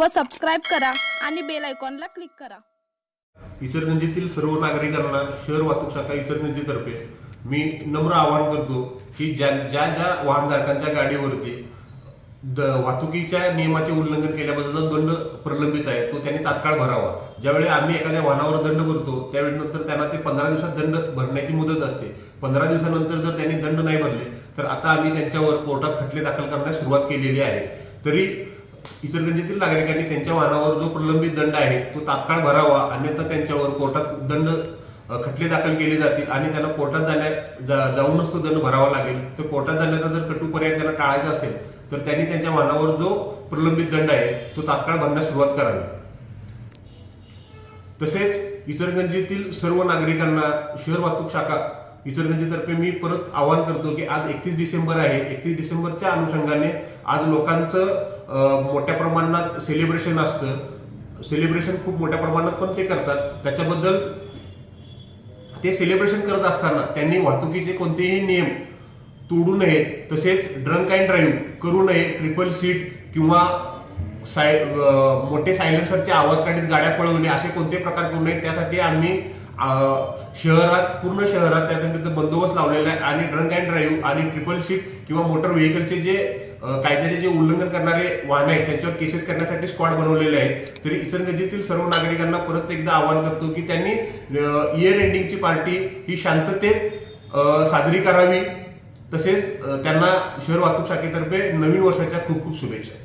व सबस्क्राईब करा आणि बेल आयकॉनला क्लिक करा। इचलकरंजीतील सर्व नागरिकांना शहर वाहतूक शाखा इचलकरंजीतर्फे मी नम्र आवाहन करतो की ज्या वाहनधारकांच्या गाडीवरती वाहतुकीच्या नियमाचे उल्लंघन केल्याबद्दल दंड प्रलंबित आहे तो त्यांनी तात्काळ भरावा। ज्यावेळी आम्ही एखाद्या वाहनावर दंड भरतो त्यावेळी नंतर त्यांना ते 15 दिवसात दंड भरण्याची मुदत असते। 15 दिवसानंतर जर त्यांनी दंड नाही भरले तर आता आम्ही त्यांच्यावर कोर्टात खटले दाखल करण्यास सुरुवात केलेली आहे। तरी इचलकरंजीतील नागरिकांनी त्यांच्या वाहनावर जो प्रलंबित दंड आहे तो तात्काळ भरावा, अन्यथा त्यांच्यावर कोर्टात दंड खटले दाखल केले जातील आणि त्यांना कोर्टात जाऊनच तो दंड भरावा लागेल। तर कोर्टात जाण्याचा जर कटू पर्याय त्यांना टाळायचा असेल तर त्यांनी त्यांच्या वाहनावर जो प्रलंबित दंड आहे तो तात्काळ भरण्यास सुरुवात करावी। तसेच इचलकरंजीतील सर्व नागरिकांना शहर वाहतूक शाखा इचलकरंजीतर्फे मी परत आवाहन करतो की आज 31 डिसेंबर आहे। 31 डिसेंबरच्या अनुषंगाने आज लोकांचं मोठ्या प्रमाणात सेलिब्रेशन असतं। सेलिब्रेशन खूप मोठ्या प्रमाणात पण ते करतात। त्याच्याबद्दल ते सेलिब्रेशन करत असताना त्यांनी वाहतुकीचे कोणतेही नियम तोडू नये, तसेच ड्रंक अँड ड्राईव्ह करू नये, ट्रिपल सीट किंवा मोठे सायलेन्सरचे आवाज काढीत गाड्या पळवणे असे कोणते प्रकार करू नये। त्यासाठी आम्ही पूर्ण शहरात त्यासाठी बंदोबस्त लावलेला आहे आणि ड्रंक अँड ड्राईव्ह आणि ट्रिपल सीट किंवा मोटर व्हेकलचे जे कायद्याचे जे उल्लंघन करणारे वाहन आहेत त्यांच्यावर केसेस करण्यासाठी स्क्वॉड बनवलेले आहेत। तरी इचलकरंजीतील सर्व नागरिकांना परत एकदा आवाहन करतो की त्यांनी इयर एंडिंगची पार्टी ही शांततेत साजरी करावी। तसेच त्यांना शहर वाहतूक शाखेतर्फे नवीन वर्षाच्या खूप खूप शुभेच्छा।